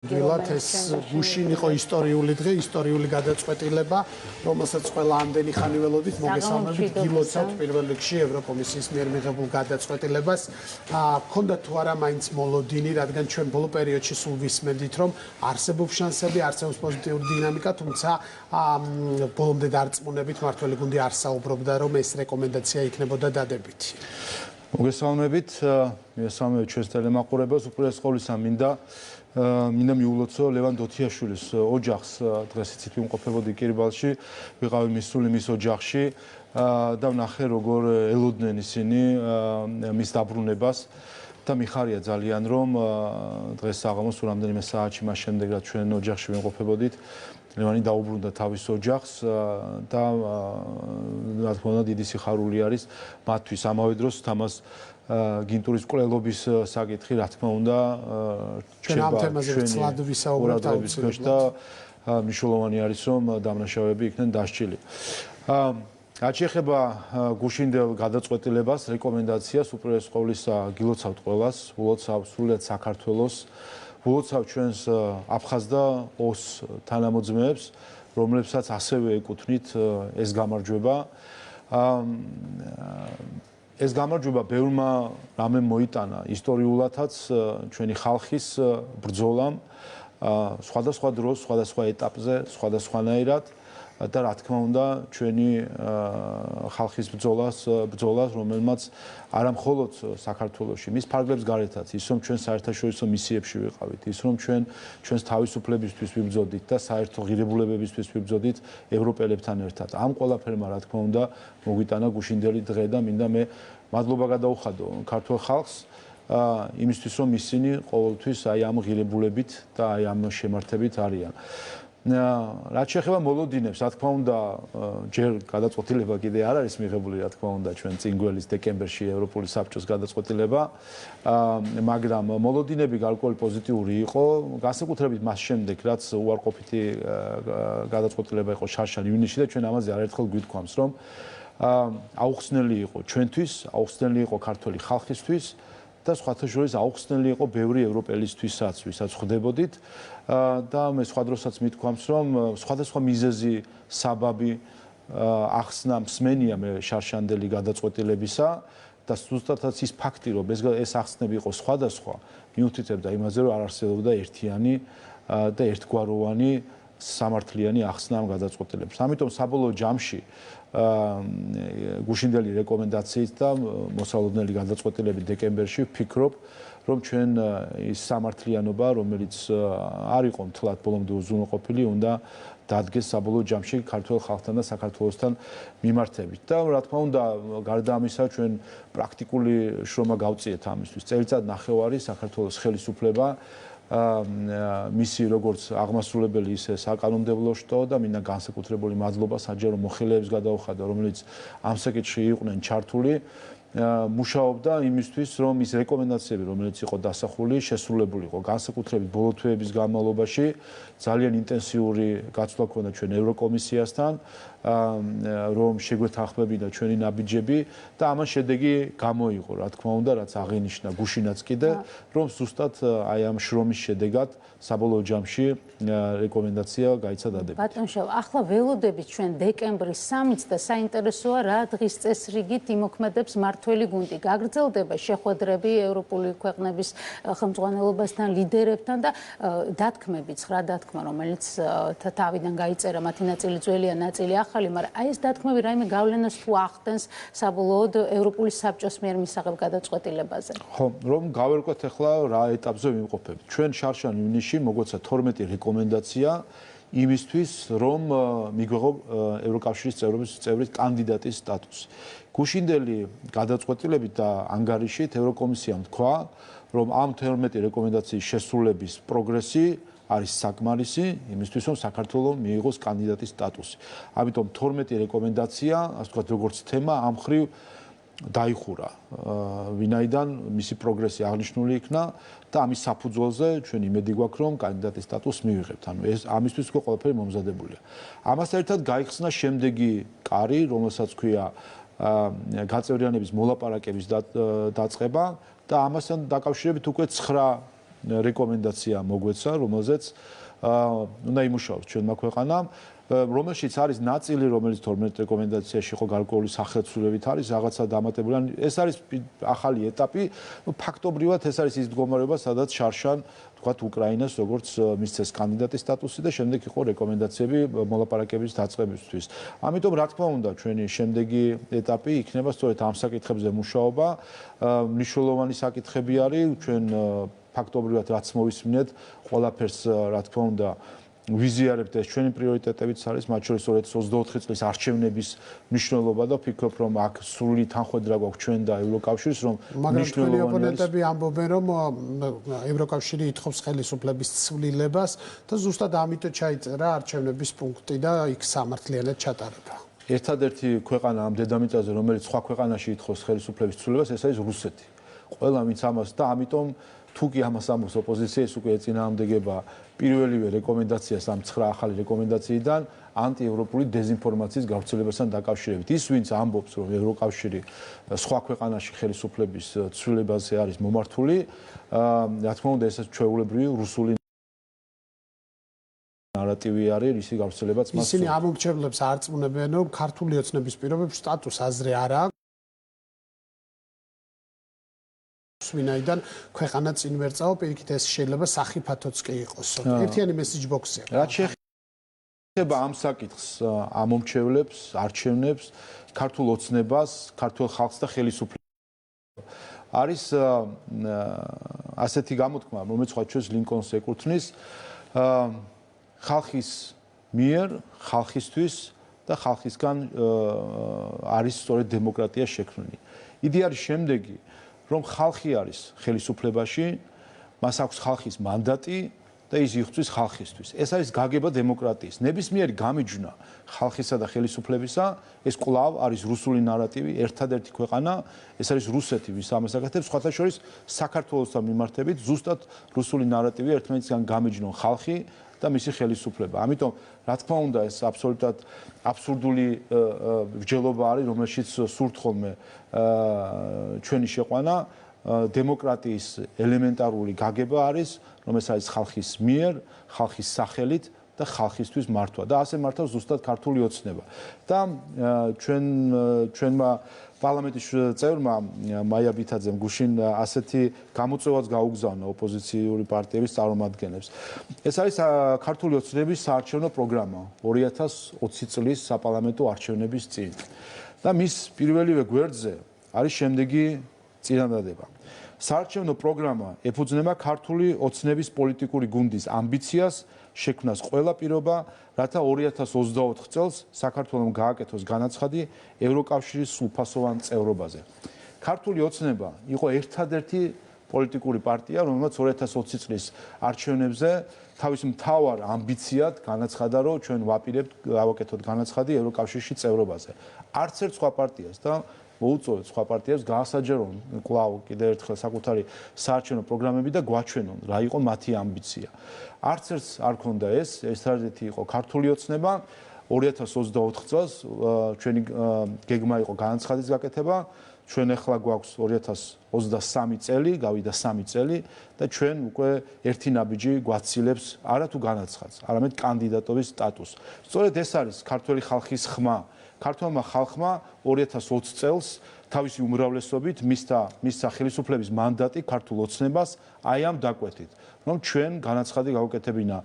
გილათ ეს გუშინ იყო ისტორიული დღე, ისტორიული გადაწყვეტილება, რომელსაც ყველა ამდენი ხანი ველოდით, მოგესალმებით, გილოცავთ პირველ რიგში ევროკომისიის მიერ მიღებულ გადაწყვეტილებას. გქონდა თუ არა მაინც მოლოდინი, რადგან ჩვენ ბოლო პერიოდში სულ ვისმენდით, რომ არსებობს შანსები, არსებობს პოზიტიური დინამიკა, თუმცა ბოლომდე დარწმუნებით მართველი გუნდი არ საუბრობდა, რომ ეს რეკომენდაცია იქნებოდა დადებითი. მოგესალმებით, მოგესალმებით ჩვენს ტელემაყურებელს, უპირველეს ყოვლისა მინდა მიულოცო ლევან დოთიაშვილის ოჯახს დღეს იცით ვიმყოფებოდი კირიბალში, ვიყავი მისული მის ოჯახში და ვნახე როგორ ელოდნენ ისინი მის დაბრუნებას და მიხარია ძალიან რომ დღეს საღამოს რამდენიმე საათში მას შემდეგ რაც ჩვენ ოჯახში ვიმყოფებოდით ლევანი დაუბრუნდა თავის ოჯახს და რა თქმა უნდა დიდი სიხარული არის მათთვის ამავე დროს თამას გინტურის კვლელობის საკითხი რა თქმა უნდა ჩვენ ამ თემაზე ვცლად ვისაუბრებთ აუცილებლად და მნიშვნელოვანი არის რომ დამნაშავეები იქნენ დასჯილი. რაც შეეხება გუშინდელ გადაწყვეტილებას, რეკომენდაციას უპირველეს ყოვლისა გილოცავთ ყველას, ულოცავ სრულიად საქართველოს, ულოცავ ჩვენს აფხაზ და ოს თანამოძმეებს, რომლებსაც ასევე ეკუთვნით ეს გამარჯვება. ეს გამარჯვება ბევრმა რამე მოიტანა ისტორიულადაც ჩვენი ხალხის ბრძოლამ სხვადასხვა დროს, სხვადასხვა ეტაპზე, სხვადასხვანაირად და რა თქმა უნდა ჩვენი ხალხის ბრძოლას, რომელმაც არა მხოლოდ საქართველოში, მის ფარგლებს გარეთაც, ის რომ ჩვენ საერთაშორისო მისიებში ვიყავით, ის რომ ჩვენს თავისუფლებისთვის ვიბრძოდით და საერთო ღირებულებებისთვის ვიბრძოდით ევროპელებთან ერთად. ამ ყველაფერმა რა თქმა უნდა მოგვიტანა გუშინდელი დღე და მინდა მე მადლობა გადაუხადო ქართულ ხალხს იმისთვის რომ ისინი ყოველთვის აი ამ ღირებულებით და აი ამ შემართებით არიან. რაც შეეხება მოლოდინებს, რა თქმა უნდა, ჯერ გადაწყვეტილება კიდე არ არის მიღებული, რა თქმა უნდა, ჩვენ წინგველის დეკემბერში ევროპული საბჭოს გადაწყვეტილება, მაგრამ მოლოდინები გარკვეული პოზიტიური იყო, განსაკუთრებით მას შემდეგ, რაც უარყოფითი გადაწყვეტილება იყო შარშან ივნისში და ჩვენ ამაზე არაერთხელ გვითქვამს, რომ აუხსნელი იყო ჩვენთვის, აუხსნელი იყო ქართული ხალხისთვის და სხვათა შორის აუხსნელი იყო ბევრი ევროპელისთვისაც, ვისაც ხვდებოდით და მე სხვა დროსაც მithქვამს, რომ სხვადასხვა მიზეზი, საბაბი ახსნა მსმენია მე შარშანდელი გადაწყვეტილებისა და ზუსტადაც ის ფაქტი, რომ ეს ახსნები იყო სხვადასხვა, მიუთითებდა იმაზე, რომ არ არსებობდა ერთიანი და ერთგვაროვანი სამართლიანი ახსნა ამ გადაწყვეტილებას. ამიტომ საბოლოო ჯამში გუშინდელი რეკომენდაციით და მოსალოდნელი გადაწყვეტილებით დეკემბერში ვფიქრობ, რომ ჩვენ ის სამართლიანობა, რომელიც არ იყო მთლად ბოლომდე უზრუნველყოფილი, უნდა დადგეს საბოლოო ჯამში ქართულ ხალხთან და საქართველოსთან მიმართებით. და რა თქმა უნდა, გარდა ამისა, ჩვენ პრაქტიკული შრომა გავწიეთ ამისთვის. წელიწად ნახევარი საქართველოს ხელისუფლება მისი როგორც აღმასრულებელი ისე საკანონმდებლო შტო და მინდა განსაკუთრებული მადლობა საჯარო მოხელეებს გადაუხადა, რომელიც ამ საკითხში იყვნენ ჩართული, მუშაობდა იმისთვის, რომ ის რეკომენდაციები, რომელიც იყო დასახული, შესრულებულიყო. განსაკუთრებით ბოლო თვეების განმავლობაში ძალიან ინტენსიური გაცვლა ჰქონდა ჩვენ ევროკომისიასთან, რომ შეგვეთანხმებინა ჩვენი ნაბიჯები და ამან შედეგი გამოიღო, რა თქმა უნდა, რაც აღინიშნა გუშინაც კიდე, რომ ზუსტად აი ამ შრომის შედეგად საბოლოო ჯამში რეკომენდაცია გაიცა დადებითი. ბატონ შევ, ახლა ველოდებით ჩვენ დეკემბრის 3-ից და საინტერესოა რა დღის წესრიგით იმოქმედებს მართველი გუნდი. გაგრძელდება შეხვედრები ევროპული ქვეყნების ხელმძღვანელობასთან, ლიდერებთან და დათქმები, 9 დათქმა, რომელიც თავიდან გაიწერა, მათი ნაწილი ძველია, ნაწილი ახალი, მაგრამ აი ეს დათქმები რაიმე გავლენას თუ ახდენს საბოლოოდ ევროპული საბჭოს მიერ მისაღებ გადაწყვეტილებაზე. ხო, რომ გავერკვეთ ახლა რა ეტაპზე ვიმყოფებით. ჩვენ შარშან ივნისში მოგვეცა 12 რეკომენდაცია იმისთვის, რომ მიგვეღო ევროკავშირის წევრის კანდიდატის სტატუსი. გუშინდელი გადაწყვეტილებით და ანგარიშით ევროკომისიამ თქვა, რომ ამ 12 რეკომენდაციის შესრულების პროგრესი არის საკმარისი იმისთვის, რომ საქართველოს მიიღოს კანდიდატის სტატუსი. ამიტომ 12 რეკომენდაცია, ასე ვთქვათ, როგორც თემა ამ მხრივ დაიხურა, ვინაიდან მისი პროგრესი აღნიშნული იქნა და ამის საფუძველზე ჩვენ იმედი გვაქვს, რომ კანდიდატის სტატუსს მივიღებთ. ანუ ეს ამისთვის უკვე ყველაფერი მომზადებულია. ამასთან ერთად გაიხსნა შემდეგი კარი, რომელსაც ქვია გაწევრიანების მოლაპარაკების დაწყება და ამასთან დაკავშირებით უკვე 9 რეკომენდაცია მოგვეცა, რომელზეც უნდა იმუშაოს ჩვენმა ქვეყანამ, რომელშიც არის ნაწილი, რომელიც 12 რეკომენდაციაში ხო გარკვეული სახელმწიფოებით არის რაღაცა დამატებული. ეს არის ახალი ეტაპი. ფაქტობრივად ეს არის ის მდგომარეობა, სადაც შარშან თქვათ უკრაინას როგორც მისცეს კანდიდატის სტატუსი და შემდეგ იყო რეკომენდაციები მოლაპარაკების დაწყებისთვის. ამიტომ რა თქმა უნდა, ჩვენი შემდეგი ეტაპი იქნება სწორედ ამ საკითხებზე მუშაობა. მნიშვნელოვანი საკითხები არის, ჩვენ ფაქტობრივად რაც მოვისმინეთ, ყველაფერს რა თქმა უნდა ვიზიარებთ ეს ჩვენი პრიორიტეტებიც არის, მათ შორის 2024 წლის არჩევნების მნიშვნელობა და ვფიქრობ, რომ აქ სრული თანხმედრა გვაქვს ჩვენ და ევროკავშირს, რომ მნიშვნელოვანი ოპონენტები ამბობენ, რომ ევროკავშირი ითხოვს ხელისუფლების ცვლილებას და ზუსტად ამიტომ ჩაიწერა არჩევნების პუნქტი და იქ სამართლიანად ჩატარება. ერთადერთი ქვეყანა ამ დედამიწაზე, რომელიც სხვა ქვეყანაში ითხოვს ხელისუფლების ცვლილებას, ეს არის რუსეთი. ყველა ვინც ამას და ამიტომ თუ კი ამას ამბობს ოპოზიცია, ეს უკვე ეწინააღმდეგება პირველივე რეკომენდაციას ამ 9 ახალი რეკომენდაციიდან ანტიევროპული დეზინფორმაციის გავრცელებასთან დაკავშირებით. ის ვინც ამბობს, რომ ევროკავშირი სხვა ქვეყანაში ხელისუფლების ცვლილებაზე არის მომართული, რა თქმა უნდა, ეს ჩვეულებრივი რუსული ნარატივი არის, ისი გავრცელებაც მას. ისინი ამომრჩევლებს არწმუნებენ, რომ ქართული ოცნების პირობებში სტატუს აზრი არ აქვს. ვინაიდან ქვეყანა წინ ვერ წავა, პირიქით ეს შეიძლება სახიფათოც კი იყოს. ერთიანი მესიჯ ბოქსია. რაც შეეხება ამ საკითხს, ამომრჩევლებს, არჩევნებს, ქართულ ოცნებას, ქართულ ხალხს და ხელისუფლებას. არის ასეთი გამოთქმა, რომელიც სხვა ჩვენს ლინკოლნს ეკუთვნის, ხალხის მიერ, ხალხისთვის და ხალხისგან არის სწორედ დემოკრატია შექმნილი. იდეა არის შემდეგი, რომ ხალხი არის ხელისუფლებაში, მას აქვს ხალხის მანდატი და ის იღწვის ხალხისთვის. ეს არის გაგება დემოკრატიის. ნებისმიერი გამიჯვნა ხალხისა და ხელისუფლებისა, ეს კვლავ არის რუსული ნარატივი, ერთადერთი ქვეყანა, ეს არის რუსეთი, ვის ამას აკეთებს, სხვათა შორის საქართველოსთან მიმართებით, ზუსტად რუსული ნარატივი ერთმანეთისგან გამიჯნონ ხალხი და მისი ხელისუფლება. ამიტომ, რა თქმა უნდა, ეს აბსოლუტურად აბსურდული მსჯელობა არის, რომელშიც სურთ ხოლმე ჩვენი შეყვანა, დემოკრატიის ელემენტარული გაგება არის, რომელიც არის ხალხის მიერ, ხალხის სახელით და ხალხისთვის მართვა და ასე მართავს ზუსტად ქართული ოცნება. და ჩვენმა პარლამენტის წევრმა მაია ბითაძემ გუშინ ასეთი გამოწვევაც გაუგზავნა ოპოზიციური პარტიების წარმომადგენლებს. ეს არის ქართული ოცნების საარჩევნო პროგრამა 2020 წლის საპარლამენტო არჩევნების წინ. და მის პირველივე გვერდზე არის შემდეგი წინადადება. საარჩევნო პროგრამა ეფუძნება ქართული ოცნების პოლიტიკური გუნდის ამბიციას შექმნას ყველა პირობა, რათა 2024 წელს საქართველოს გააკეთოს განაცხადი ევროკავშირის სრულფასოვან წევრობაზე. ქართული ოცნება იყო ერთადერთი პოლიტიკური პარტია, რომელმაც 2020 წლის არჩევნებზე თავის მთავარ ამბიციად განაცხადა, რომ ჩვენ ვაპირებთ გავაკეთოთ განაცხადი ევროკავშირში წევრობაზე. არც ერთ სხვა პარტიას და მოუწოდეთ სხვა პარტიებს გაასაჯერონ კვლავ კიდევ ერთხელ საკუთარი საარჩევნო პროგრამები და გვაჩვენონ რა იყო მათი ამბიცია. არც ერთს არ ქონდა ეს ერთადერთი იყო ქართული ოცნება 2024 წელს ჩვენი გეგმა იყო განაცხადის გაკეთება. ჩვენ ახლა გვაქვს 2023 წელი, გავიდა 3 წელი და ჩვენ უკვე ერთი ნაბიჯი გვაცილებს არა თუ განაცხადს, არამედ კანდიდატობის სტატუსს. სწორედ ეს არის ქართული ხალხის ხმა. ქართულმა ხალხმა 2020 წელს თავისი უმრავლესობით მისცა ხელისუფლების მანდატი ქართულ ოცნებას აი ამ დაკვეთით, რომ ჩვენ განაცხადი გავუკეთებინა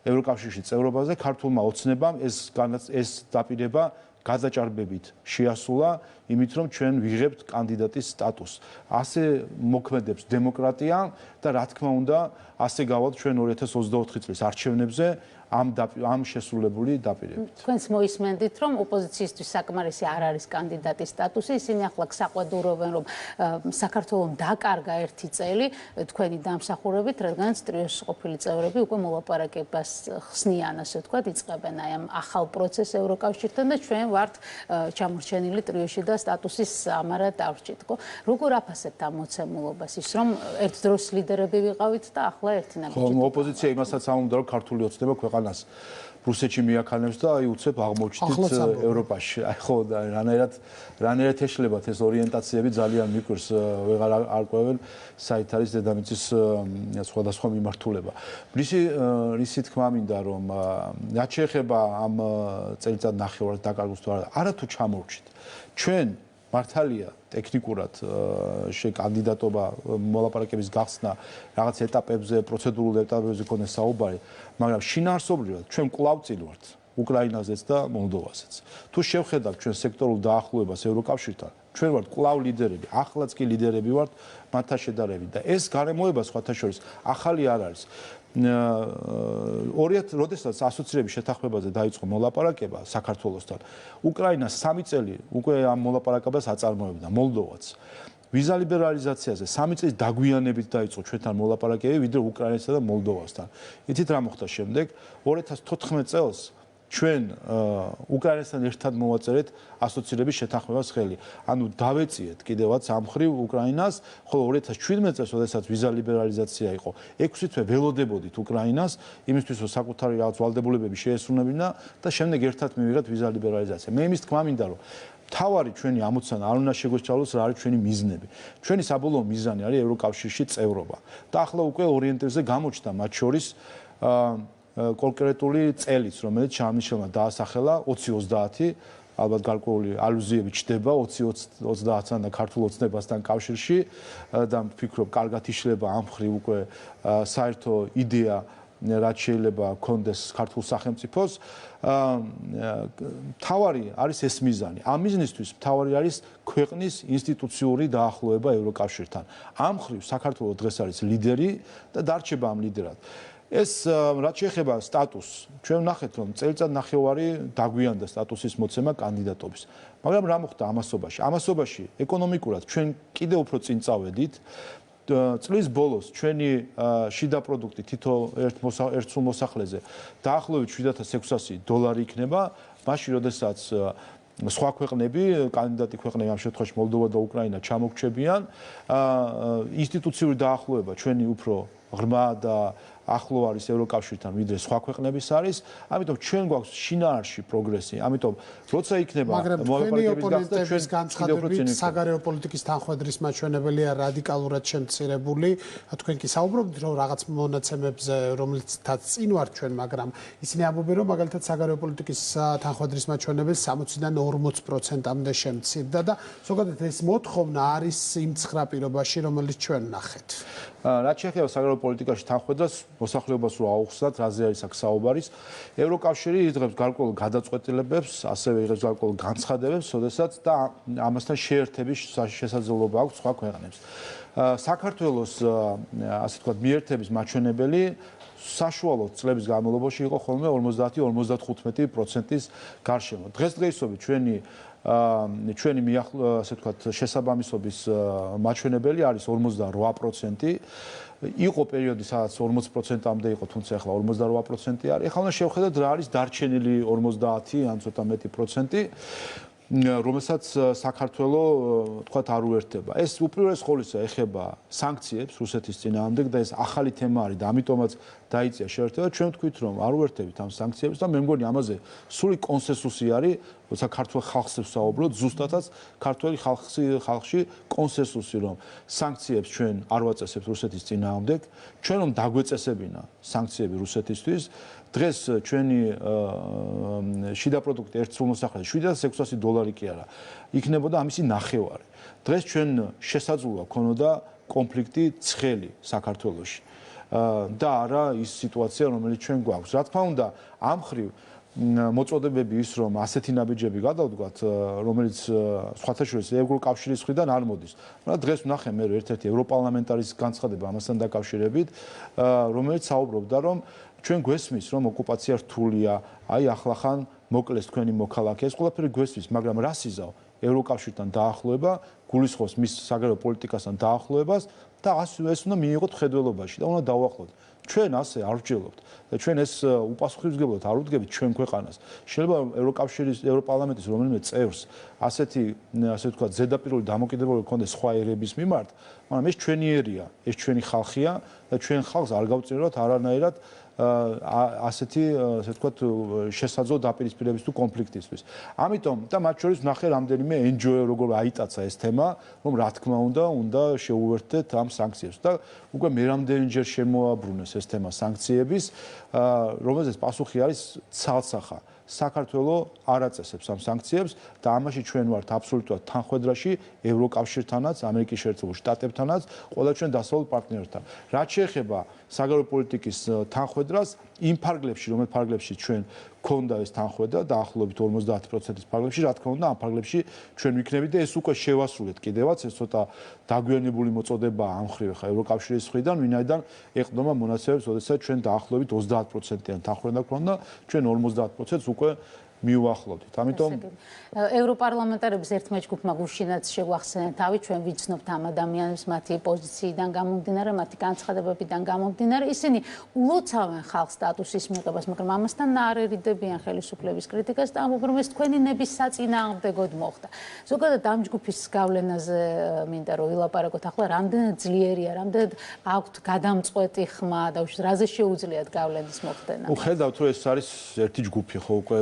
ევროკავშირში წევრობაზე, ქართულმა ოცნებამ ეს დაპირება გადაჭარბებით შეასრულა, იმით რომ ჩვენ ვიღებთ კანდიდატის სტატუსს. ასე მოქმედებს დემოკრატია და რა თქმა უნდა, ასე გავალთ ჩვენ 2024 წლის არჩევნებზე ამ შესრულებული დაპირებით. თქვენს მოისმენდით, რომ ოპოზიციისთვის საკმარისი არ არის კანდიდატის სტატუსი, ისინი ახლა საყვედურობენ, რომ საქართველოს დაკარგა ერთი წელი თქვენი დამსახურებით, რადგანაც ტრიოს ყოფილი წევრები უკვე მოლაპარაკებას ხსნიან, ასე ვთქვათ, იწყებენ აი ამ ახალ პროცესს ევროკავშირთან და ჩვენ ვართ ჩამორჩენილი ტრიოში და სტატუსის ამარად დავრჩით, ხო? როგორ აფასებთ ამ მოცემულობას ის რომ ერთ დროს ლიდერები ვიყავით და ახლა ერთი ნაბიჯი. ხო, ოპოზიცია იმასაც ამბობდა, რომ ქართული ოცნება ქვეყანას რუსეთში მიაქანებს და აი უცებ აღმოჩნდით ევროპაში. აი ხო და რანაირად ეშლებათ ეს ორიენტაციები ძალიან მიკვირს, ვეღარ არკვევენ საით არის დედამიწის სხვადასხვა მიმართულება. რისი თქმა მინდა რომ რაც შეეხება ამ წელიწად ნახევარს დაკარგულს თუ არა თუ ჩამორჩით. ჩვენ მართალია ტექნიკურად კანდიდატობა მოლაპარაკების გახსნა რაღაც ეტაპებზე, პროცედურულ ეტაპებზე ქონდეს საუბარი, მაგრამ შინაარსობრივად ჩვენ კვლავ წინ ვართ უკრაინაზეც და მოლდოვაზეც. თუ შევხედავთ ჩვენ სექტორულ დაახლოებას ევროკავშირთან, ჩვენ ვართ კვლავ ლიდერები, ახლაც კი ლიდერები ვართ მათთან შედარებით და ეს გარემოება სხვათა შორის ახალი არ არის. როდესაც ასოცირების შეთანხმებაზე დაიწყო მოლაპარაკება საქართველოსთან, უკრაინა 3 წელი უკვე ამ მოლაპარაკებას აწარმოებდა, მოლდოვაც. ვიზა ლიბერალიზაციაზე 3 წლის დაგვიანებით დაიწყო ჩვენთან მოლაპარაკებები, ვიდრე უკრაინასა და მოლდოვასთან. იცით რა მოხდა შემდეგ? 2014 წელს ჩვენ უკრაინასთან ერთად მოვაწერეთ ასოცირების შეთანხმებას ხელი. ანუ დავეციეთ კიდევაც ამ მხრივ უკრაინას, ხოლო 2017 წელს, როდესაც ვიზა ლიბერალიზაცია იყო, 6 თვე ველოდებოდით უკრაინას, იმისთვის რომ საკუთარი რაღაც ვალდებულებები შეესრულებინა და შემდეგ ერთად მივიღეთ ვიზა ლიბერალიზაცია. მე იმის თქმა მინდა რომ თავარი ჩვენი ამოცანა არ უნდა შეგვეშალოს რა არის ჩვენი მიზნები. ჩვენი საბოლოო მიზანი არის ევროკავშირში წევრობა. და ახლა უკვე ორიენტირზე გამოჩნდა მათ შორის კონკრეტული წელიც, რომელიც შამიშელმა დაასახელა 2030, ალბათ გარკვეული ალუზიები ჩდება 2030-დან და ქართულ ოცნებასთან კავშირში და ვფიქრობ, კარგად იშლება ამ მხრივ უკვე საერთო იდეა, რაც შეიძლება კონდეს ქართულ სახელმწიფოს. მთავარი არის ეს მიზანი. ამ მიზნისთვის მთავარი არის ქვეყნის ინსტიტუციური დაახლოება ევროკავშირთან. ამ მხრივ საქართველოს დღეს არის ლიდერი და დარჩება ამ ლიდერად. ეს რაც შეეხება სტატუსს, ჩვენ ვნახეთ რომ წელიწად ნახევარი დაგვიანდა სტატუსის მოცემა კანდიდატობის. მაგრამ რა მოხდა ამასობაში? ამასობაში ეკონომიკურად ჩვენ კიდევ უფრო წინ წავედით. წლის ბოლოს ჩვენი შიდა პროდუქტი თითო ერთ სულ მოსახლეზე დაახლოებით $7,600 იქნება, მაშინ როდესაც სხვა ქვეყნები, კანდიდატი ქვეყნები ამ შემთხვევაში მოლდოვა და უკრაინა ჩამოგრჩებიან, ინსტიტუციური დაახლოება ჩვენი უფრო ღრმა და ახლო არის ევროკავშირთან, ვიდრე სხვა ქვეყნების არის, ამიტომ ჩვენ გვაქვს შინაარსში პროგრესი. ამიტომ როცა იქნება მოლაპარაკების გახსნა, ჩვენ განცხადებით საგარეო პოლიტიკის თანხმედრის მაჩვენებელია რადიკალურად შემცირებული. თქვენ კი საუბრობთ რომ რაღაც მონაცემებზე, რომლითაც წინ ვართ ჩვენ, მაგრამ ისინი ამბობენ რომ მაგალითად საგარეო პოლიტიკის თანხმედრის მაჩვენებელი 60-დან 40%-მდე შემცირდა და ზოგადად ეს მოთხოვნა არის იმ ცხრა პირობაში, რომელიც ჩვენ ვნახეთ. რაც შეეხება საგარეო პოლიტიკაში თანხმედრას, მოსახლეობას რო აუხსნათ, რაზე არის აქ საუბარის, ევროკავშირი იღებს გარკვეულ გადაწყვეტილებებს, ასევე იღებს გარკვეულ განცხადებებს, შესაძაც და ამასთან შეერთების შესაძლებლობა აქვს სხვა ქვეყნებს. საქართველოს ასე ვთქვათ, მიერთების მაჩვენებელი საშუალო წლების განმავლობაში იყო ხოლმე 50-55%-ის გარშემო. დღესდღეობით ჩვენი ასე ვთქვათ, შესაბამისობის მაჩვენებელი არის 48%. იყო პერიოდი, სადაც 40%-მდე იყო, თუმცა ახლა 48% არის. ახლა უნდა შევხედოთ რა არის დარჩენილი 50 ან ცოტა მეტი პროცენტი, რომელსაც საქართველოს თქვათ არ უერთდება. ეს უპირველეს ყოვლისა ეხება სანქციებს რუსეთის წინააღმდეგ და ეს ახალი თემა არის და ამიტომაც დაიწია შეერთება. ჩვენ ვთქვით რომ არ უერთდებით ამ სანქციებს და მე მგონი ამაზე სრული კონსენსუსი არის, როცა ქართულ ხალხს ვსაუბრობთ, ზუსტადაც ქართული ხალხში კონსენსუსი რომ სანქციებს ჩვენ არ ვაწესებთ რუსეთის წინააღმდეგ, ჩვენ რომ დაგვეწესებინა სანქციები რუსეთისთვის. დღეს ჩვენი შიდა პროდუქტი ერთ სულ მოსახლეზე $7,600 კი არა, იქნებოდა ამისი ნახევარი. დღეს ჩვენ შესაძლოა ქონოდა კონფლიქტი ცხელი საქართველოში და არა ის სიტუაცია, რომელიც ჩვენ გვაქვს. რა თქმა უნდა, ამ მხრივ მოწოდებები ის რომ ასეთი ნაბიჯები გადავდგათ, რომელიც სხვათა შორის ევროკავშირის მხრიდან არ მოდის. მაგრამ დღეს ვნახე მე ერთ-ერთი ევროპარლამენტარის განცხადება ამასთან დაკავშირებით, რომელიც საუბრობდა რომ ჩვენ გვესმის რომ ოკუპაცია რთულია, აი ახლახან მოკლეს თქვენი მოქალაქე, ეს ყველაფერი გვესმის, მაგრამ რა სიზავ ევროკავშირთან დაახლოება, გულისხმობს მის საგარეო პოლიტიკასთან დაახლოებას და ეს უნდა მიიღოთ ხედველობაში და უნდა დავუახლოვოთ. ჩვენ ასე არ ვჭირდებთ და ჩვენ ეს უპასუხისმგებლად არ ვუდგებით ჩვენ ქვეყანას. შეიძლება ევროკავშირის, ევროპარლამენტის რომელიმე წევრს ასე ვთქვათ, ზედაპირული დამოკიდებულება ჰქონდეს სხვა ერების მიმართ, მაგრამ ეს ჩვენი ერია, ეს ჩვენი ხალხია და ჩვენ ხალხს არ გავწიროთ არანაირად ასეთი, ასე ვთქვათ, შესაძლო დაპირისპირების თუ კონფლიქტისთვის. ამიტომ და მათ შორის ნახე რამდენიმე NGO როგორ აიტაცა ეს თემა, რომ რა თქმა უნდა შეუერთდეთ ამ სანქციებს და უკვე მე რამდენჯერ შემოაბრუნეს ეს თემა სანქციების, რომელზეც პასუხი არის ცალსახა. საქართველოს არ აწესებს ამ სანქციებს და ამაში ჩვენ ვართ აბსოლუტურად თანხვედრაში ევროკავშირთანაც, ამერიკის შეერთებულ შტატებთანაც, ყველა ჩვენ დასავლელ პარტნიორთან. რაც შეეხება საგარეო პოლიტიკის თანხვედრას, იმ ფარგლებში, რომელ ფარგლებში ჩვენ ქონდა ეს თანხვედრა, დაახლოებით 50%-ის ფარგლებში, რა თქმა უნდა, ამ ფარგლებში ჩვენ ვიქნებით და ეს უკვე შევასრულეთ კიდევაც, ეს ცოტა დაგვიანებული მოწოდებაა ამ მხრივ ხა ევროკავშირის მხრიდან, ვინაიდან ეყრდნობა მონაცემებს, როდესაც ჩვენ დაახლოებით 30%-იან თანხვედრა ქონდა, ჩვენ 50%-ს უკვე მიუახლოვდით. ამიტომ ევროპარლამენტარების ერთმა ჯგუფმა გუშინაც შეგვახსენა თავი, ჩვენ ვიცნობთ ამ ადამიანებს მათი პოზიციიდან გამომდინარე, მათი განცხადებებიდან გამომდინარე, ისინი ულოცავენ ხალხს სტატუსის მიღებას, მაგრამ ამასთან არ ერიდებიან ხელისუფლების კრიტიკას და ამბობენ, რომ ეს თქვენი ნების საწინააღმდეგოდ მოხდა. ზოგადად ამ ჯგუფის გავლენაზე მინდა რომ ვილაპარაკოთ ახლა, რამდენად ძლიერია, რამდენად აქვთ გადამწყვეტი ხმა და რაზე შეუძლიათ გავლენის მოხდენა. ხედავთ რომ ეს არის ერთი ჯგუფი, ხო უკვე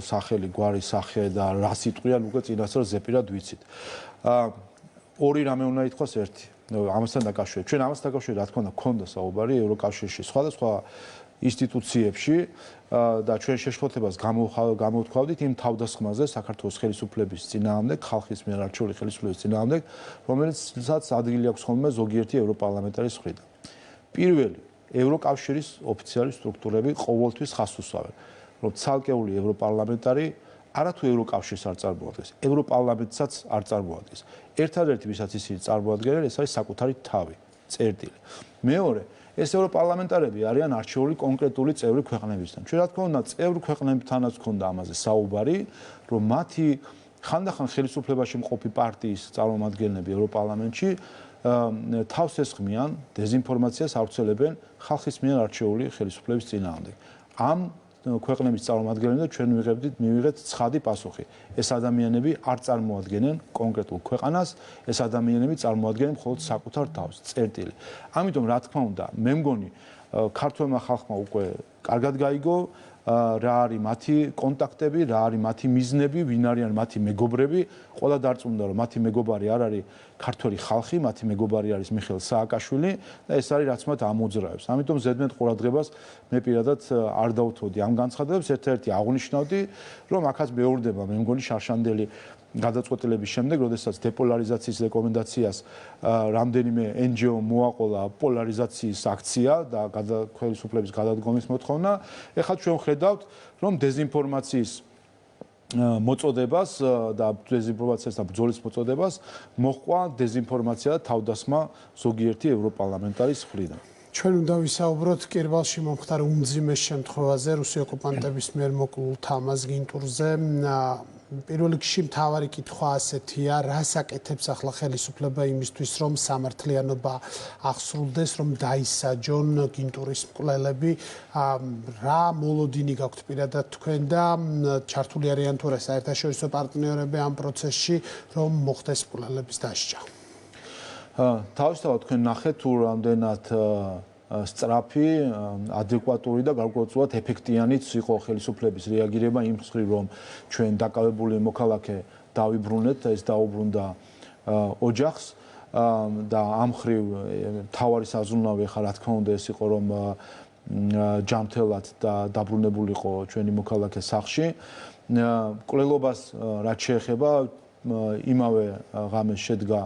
სახელი, გვარი, სახე და რა სიტყვიან უკვე წინასწარ ზეპირად ვიცით. ორი რამე უნდა ითქვას ერთი. ამასთან დაკავშირებით. ჩვენ ამასთან დაკავშირებით რა თქმა უნდა გქონდა საუბარი ევროკავშირში, სხვადასხვა ინსტიტუციებში და ჩვენ შეშფოთებას გამოვთქვავდით იმ თავდასხმაზე საქართველოს ხელისუფლების წინააღმდეგ, ხალხის მიერ არჩეული ხელისუფლების წინააღმდეგ, რომელსაც ადგილი აქვს ხოლმე ზოგიერთი ევროპარლამენტარის მხრიდან. პირველი, ევროკავშირის ოფიციალური სტრუქტურები ყოველთვის ხაზს უსვამენ, რომ ცალკეული ევროპარლამენტარი არათუ ევროკავშირს არ წარმოადგენს, ევროპარლამენტსაც არ წარმოადგენს. ერთადერთი, ვისაც ისინი წარმოადგენენ, ეს არის საკუთარი თავი, წერტილი. მეორე, ეს ევროპარლამენტარები არიან არჩეული კონკრეტული წევრი ქვეყნებისგან. ჩვენ რა თქმა უნდა, წევრი ქვეყნებთანაც ქონდა ამაზე საუბარი, რომ მათი ხანდახან ხელისუფლებაში მყოფი პარტიის წარმომადგენლები ევროპარლამენტში თავს ესხმიან, დეზინფორმაციას ავრცელებენ ხალხის მიერ არჩეული ხელისუფლების წინააღმდეგ. ამ ქვეყნების წარმომადგენლები ჩვენ მივიღეთ ცხადი პასუხი. ეს ადამიანები არ წარმოადგენენ კონკრეტულ ქვეყანას, ეს ადამიანები წარმოადგენენ მხოლოდ საკუთარ თავს, წერტილი. ამიტომ რა თქმა უნდა, მე მგონი ქართველმა ხალხმა უკვე კარგად გაიგო რა არის მათი კონტაქტები, რა არის მათი მიზნები, ვინ არიან მათი მეგობრები. ყველა დარწმუნდა რომ მათი მეგობარი არ არის ქართველი ხალხი, მათი მეგობარი არის მიხეილ სააკაშვილი და ეს არის რაც მათ ამოძრავებს. ამიტომ ზედმეტ ყურადღებას მე პირადად არ დავუთმოდი ამ განცხადებებს, ერთ-ერთი აღნიშნავდი, რომ აქაც მეორდება მე მგონი შარშანდელი გადაწყვეტილების შემდეგ, როდესაც დეპოლარიზაციის რეკომენდაციას რამდენიმე NGO მოაყოლა პოლარიზაციის აქცია და ხელისუფლების გადადგომის მოთხოვნა, ეხლა ჩვენ ხედავთ, რომ დეზინფორმაციის მოწოდებას და დეზინფორმაციას და ბრძოლის მოწოდებას მოჰყვა დეზინფორმაცია და თავდასხმა ზოგიერთი ევროპარლამენტარის მხრიდან. ჩვენ უნდა ვისაუბროთ კირბალში მომხდარ უმძიმეს შემთხვევაზე, რუსი ოკუპანტების მიერ მოკლულ თამაზ გინტურზე. პირველ რიგში მთავარი კითხვა ასეთია, რას აკეთებს ახლა ხელისუფლება იმისთვის, რომ სამართლიანობა აღსრულდეს, რომ დაისაჯონ გინტურის მკვლელები, რა მოლოდინი გაქვთ პირადად თქვენ და ჩართული არიან თუ არა საერთაშორისო პარტნიორები ამ პროცესში, რომ მოხდეს მკვლელების დასჯა? თავისთავად თქვენ ნახეთ თუ რამდენად სწრაფი, ადეკვატური და გარკვეულწილად ეფექტიანიც იყო ხელისუფლების რეაგირება იმ მხრივ, რომ ჩვენ დაკავებული მოქალაქე დავიბრუნეთ და ეს დაუბრუნდა ოჯახს და ამ მხრივ თავარი საზრუნავი ხა რა თქმა უნდა ეს იყო რომ ჯანმრთელად და დაბრუნებულიყო ჩვენი მოქალაქე სახლში. მკვლელობას რაც შეეხება იმავე ღამეს შედგა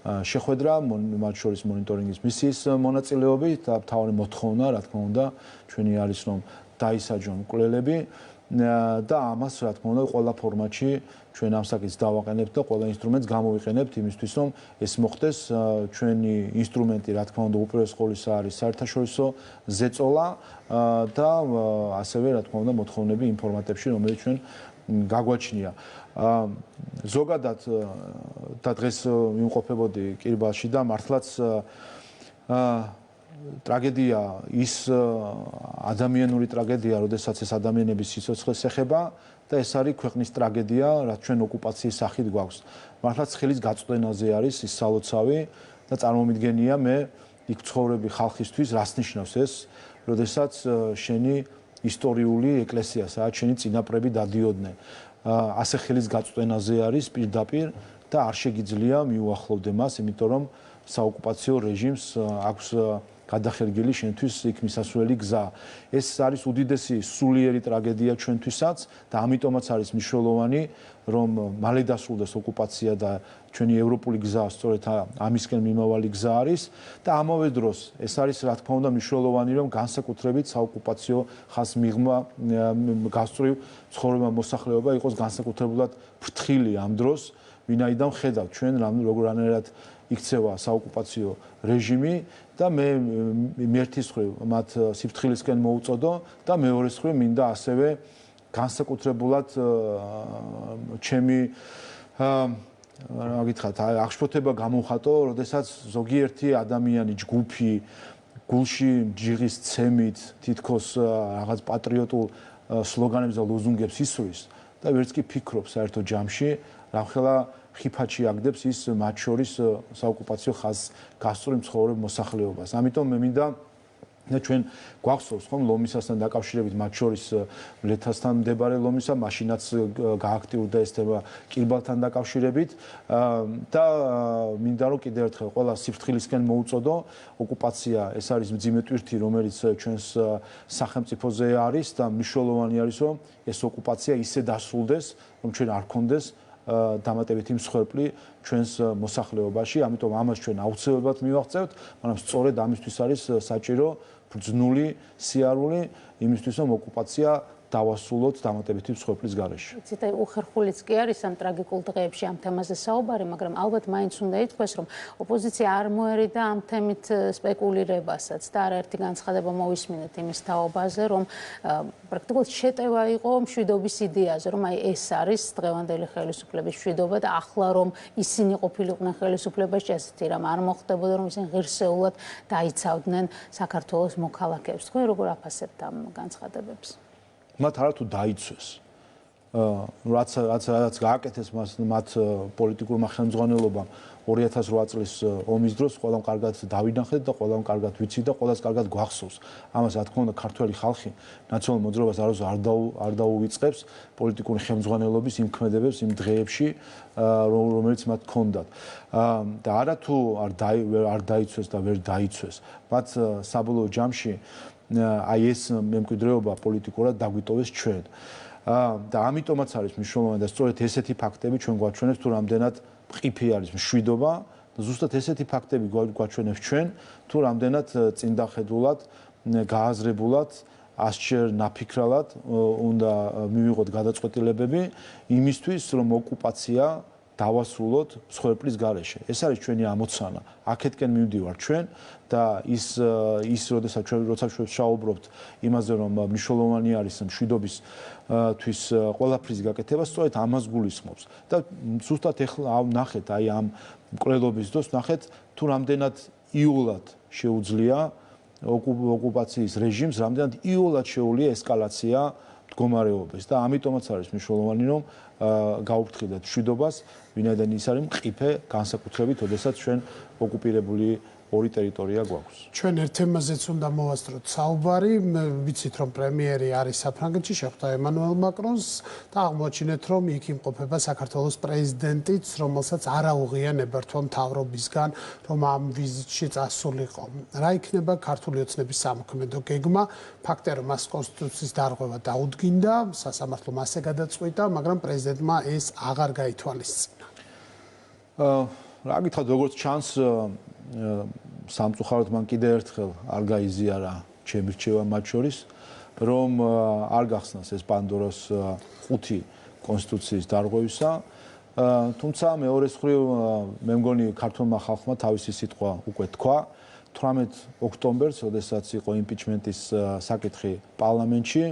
შეხვედრა მათ შორის მონიტორინგის მისიის მონაწილეობით და მთავარი მოთხოვნა რა თქმა უნდა ჩვენი არის რომ დაისაჯონ მკვლელები და ამას რა თქმა უნდა ყველა ფორმატში ჩვენ ამ საკითხს დავაყენებთ და ყველა ინსტრუმენტს გამოვიყენებთ იმისთვის რომ ეს მოხდეს. ჩვენი ინსტრუმენტი რა თქმა უნდა უპირველეს ყოვლისა არის საერთაშორისო ზეწოლა და ასევე რა თქმა უნდა მოთხოვნები იმ ფორმატებში რომელიც ჩვენ გაგვაჩნია. ზოგადად და დღეს ვიმყოფებოდი კირბალში და მართლაც ტრაგედია ის ადამიანური ტრაგედია, როდესაც ეს ადამიანების სიცოცხლეს ეხება და ეს არის ქვეყნის ტრაგედია, რაც ჩვენ ოკუპაციის სახით გვაქვს. მართლაც ხელის გაწვდენაზე არის ის სალოცავი და წარმომიდგენია მე იქ ცხოვრები ხალხისთვის რას ნიშნავს ეს, როდესაც შენი ისტორიული ეკლესია, სადაც შენი წინაპრები დადიოდნენ. ასე ხელის გაწვდენაზე არის პირდაპირ და არ შეგიძლია მიუახლოვდე მას, იმიტომ რომ საოკუპაციო რეჟიმს აქვს გადახერგილი შენთვის იქ მისასვლელი გზა. ეს არის უდიდესი სულიერი ტრაგედია ჩვენთვისაც და ამიტომაც არის მნიშვნელოვანი, რომ მალე დასრულდეს ოკუპაცია და ჩვენი ევროპული გზა სწორედ ამისკენ მიმავალი გზა არის და ამავე დროს ეს არის რა თქმა უნდა მნიშვნელოვანი, რომ განსაკუთრებით საოკუპაციო ხაზს მიღმა გასწრილ ცხოვრება მოსახლეობა იყოს განსაკუთრებულად ფრთხილი ამ დროს, ვინაიდან ხედავთ ჩვენ როგორანაირად იქცევა საოკუპაციო რეჟიმი და მე ერთის მხრივ მათ სიფრთხილისკენ მოუწოდო და მეორეს მხრივ მინდა ასევე განსაკუთრებულად ჩემი რა გითხრათ აღშფოთება გამოვხატო, როდესაც ზოგიერთი ადამიანი ჯგუფი გულში ჯიღის ცემით თითქოს რაღაც პატრიოტულ სლოგანებს და ლოზუნგებს ისვრის და ვერც კი ფიქრობს საერთო ჯამში რამხელა ხიფათში აგდებს ის მათ შორის საოკუპაციო ხაზს გასწრულ ცხოვრებ მოსახლეობას. ამიტომ მე მინდა და ჩვენ გვახსოვს ხომ ლომისასთან დაკავშირებით მათ შორის ლეთასთან მდებარე ლომისა მაშინაც გააქტიურდა ეს თემა კირბალთან დაკავშირებით და მინდა რომ კიდევ ერთხელ ყველა სიფრთხილისკენ მოუწოდო ოკუპაცია ეს არის მძიმე ტვირთი რომელიც ჩვენს სახელმწიფოზე არის და მნიშვნელოვანი არის რომ ეს ოკუპაცია ისე დასრულდეს რომ ჩვენ არ გქონდეს დამატებითი მსხვერპლი ჩვენს მოსახლეობაში, ამიტომ ამას ჩვენ აუცილებლად მივაღწევთ, მაგრამ სწორედ ამისთვის არის საჭირო ბრძნული სიარული იმისთვის რომ ოკუპაცია დავასრულოთ დამატებითი მსხვერპლის გარეშე. იცით, უხერხულიც კი არის ამ ტრაგიკულ დღეებში ამ თემაზე საუბარი, მაგრამ ალბათ მაინც უნდა ითქვას, რომ ოპოზიცია არ მოერიდა ამ თემით სპეკულირებასაც და არაერთი განცხადება მოვისმინეთ იმის თაობაზე, რომ პრაქტიკულად შეტევა იყო მშვიდობის იდეაზე, რომ აი ეს არის დღევანდელი ხელისუფლების მშვიდობა და ახლა რომ ისინი ყოფილიყვნენ ხელისუფლებაში, ასეთი რამ არ მოხდებოდა, რომ ისინი ღირსეულად დაიცავდნენ საქართველოს მოქალაქეებს. თქვენ როგორ აფასებთ ამ განცხადებებს? მათ არათუ დაიცვეს. რაც გააკეთეს მათ პოლიტიკურმა ხელმძღვანელობამ 2008 წლის ომის დროს ყველამ კარგად დავინახეთ და ყველამ კარგად ვიცით და ყველას კარგად გვახსოვს. ამას რა თქმა უნდა ქართველი ხალხი ნაციონალურ მოძრაობას არ დაუვიწყებს პოლიტიკური ხელმძღვანელობის იმ ქმედებებს იმ დღეებში რომელიც მათ ჰქონდათ. და არათუ არ დაიცვეს და ვერ დაიცვეს. მათ საბოლოო ჯამში აი ეს მემკვიდრეობა პოლიტიკურად დაგვიტოვეს ჩვენ. და ამიტომაც არის მნიშვნელოვანი და სწორედ ესეთი ფაქტები ჩვენ გვაჩვენებს თუ რამდენად მყიფე არის მშვიდობა და ზუსტად ესეთი ფაქტები გვაჩვენებს ჩვენ თუ რამდენად წინდახედულად გააზრებულად ასჯერ ნაფიქრალად უნდა მივიღოთ გადაწყვეტილებები იმისთვის რომ ოკუპაცია დავასრულოთ მსხვერპლის გარეშე. ეს არის ჩვენი ამოცანა. აქეთკენ მივდივართ ჩვენ და როცა ჩვენ ვშაუბრობთ იმაზე რომ მნიშვნელოვანი არის მშვიდობისთვის ყველაფრის გაკეთება, სწორედ ამას გულისხმობს. და ზუსტად ეხლა ნახეთ აი ამ მკვლელობის დროს ნახეთ თუ რამდენად იოლად შეუძლია ოკუპაციის რეჟიმს, რამდენად იოლად შეუძლია ესკალაცია მდგომარეობის და ამიტომაც არის მნიშვნელოვანი რომ გაუფრთხილდეთ მშვიდობას, ვინაიდან ის არის მყიფე განსაკუთრებით, როდესაც ჩვენ ოკუპირებული ორი ტერიტორია გვაქვს. ჩვენ ერთ თემაზეც უნდა მოვასწროთ საუბარი, ვიცით რომ პრემიერი არის საფრანგეთში, შეხვდა ემანუელ მაკრონს და აღმოაჩინეთ რომ იქ იმყოფება საქართველოს პრეზიდენტიც, რომელსაც არაუღია ნებართვა მთავრობისგან, რომ ამ ვიზიტში წასულიყო. რა იქნება ქართული ოცნების სამოქმედო გეგმა? ფაქტია რომ მას კონსტიტუციის დარღვევა დაუდგინდა, სასამართლომ ასე გადაწყვიტა, მაგრამ პრეზიდენტმა ეს აღარ გაითვალისწინა. რა გითხრათ, როგორც ჩანს სამწუხაროდ მან კიდევ ერთხელ არ გაიზიარა ჩემი რჩევა მათ შორის, რომ არ გახსნას ეს პანდორას ყუთი კონსტიტუციის დარღვევისა, თუმცა მეორეს მხრივ მე მგონი ქართულმა ხალხმა თავისი სიტყვა უკვე თქვა 18 ოქტომბერს, როდესაც იყო იმპიჩმენტის საკითხი პარლამენტში,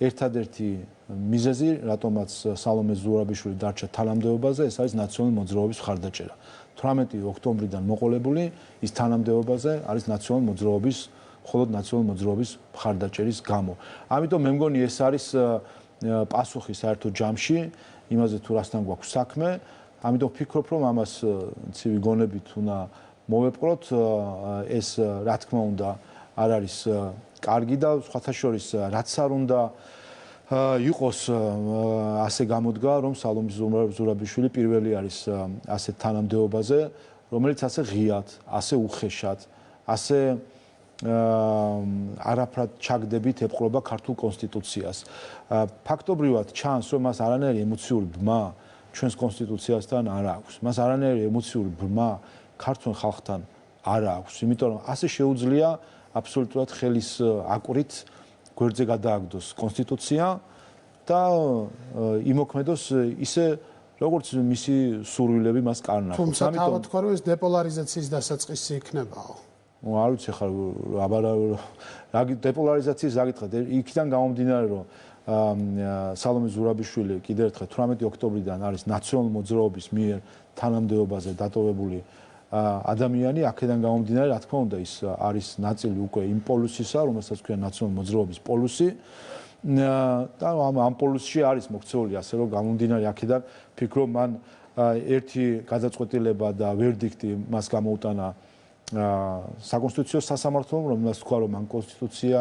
ერთადერთი მიზეზი, რატომაც სალომე ზურაბიშვილი დარჩა თანამდებობაზე, ეს არის ნაციონალური მოძრაობის მხარდაჭერა. 18 ოქტომბრიდან მოყოლებული ის თანამდებობაზე არის ნაციონალური მოძრაობის მხოლოდ ნაციონალური მოძრაობის მხარდაჭერის გამო. ამიტომ მე მგონი ეს არის პასუხი საერთო ჯამში იმაზე თუ რასთან გვაქვს საქმე. ამიტომ ვფიქრობ, რომ ამას ცივი გონებით უნდა მოვეპყროთ. ეს რა თქმა უნდა არ არის კარგი და სხვათა შორის რაც არ უნდა იყოს ასე გამოდგა, რომ სალომე ზურაბიშვილი პირველი არის ასეთ თანამდებობაზე, რომელიც ასე ღიად, ასე უხეშად, ასე არაფრად ჩაგდებით ეპყრობა ქართულ კონსტიტუციას. ფაქტობრივად ჩანს, რომ მას არანაირი ემოციური ბმა ჩვენს კონსტიტუციასთან არ აქვს. მას არანაირი ემოციური ბმა ქართულ ხალხთან არ აქვს, იმიტომ რომ ასე შეუძლია აბსოლუტურად ხელის აკვრით გვერდზე გადააგდოს კონსტიტუცია და იმოქმედოს ისე როგორც მისი სურვილები მას კარნახობს. თუმცა თავად თქვა რომ ეს დეპოლარიზაციის დასაწყისი იქნებაო. არ ვიცი ხარ რა დეპოლარიზაციის რა გითხრათ იქიდან გამომდინარე რომ სალომე ზურაბიშვილი კიდევ ერთხელ 18 ოქტომბრიდან არის ნაციონალური მოძრაობის მიერ თანამდებობაზე დატოვებული ადამიანი, აქედან გამომდინარე, რა თქმა უნდა, ის არის ნაწილი უკვე იმ პოლუსისა, რომელსაც ქვია ნაციონალური მოძრაობის პოლუსი. და ამ პოლუსში არის მოქცეული ასე რომ გამომდინარე აქედან ფიქრობ მან ერთი გადაწყვეტილება და ვერდიქტი მას გამოუტანა საკონსტიტუციო სასამართლომ, რომელსაც თქვა რომ ამ კონსტიტუცია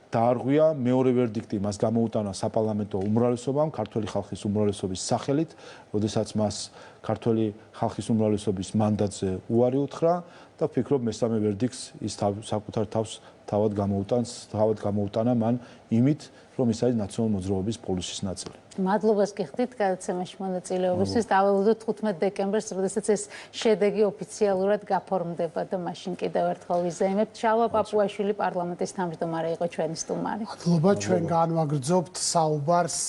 დაარღვია, მეორე ვერდიქტი მას გამოუტანა საპარლამენტო უმრავლესობამ, ქართული ხალხის უმრავლესობის სახელით, როდესაც მას ქართული ხალხის უმრავლესობის მანდატზე უარი უთხრა და ვფიქრობ მესამე ვერდიქტს ის საკუთარ თავს თავად გამოუტანა მან იმით, რომ ის არის ნაციონალური მოძრაობის პოლუსის ნაწილი. მადლობას გიხდით გადაცემაში მონაწილეობისთვის. დავველოდოთ 15 დეკემბერს, როდესაც ეს შედეგი ოფიციალურად გაფორმდება და მაშინ კიდევ ერთხელ ვიზეიმებთ. შალვა პაპუაშვილი პარლამენტის თავმჯდომარე იყო ჩვენი სტუმარი. მადლობა, ჩვენ განვაგრძობთ საუბარს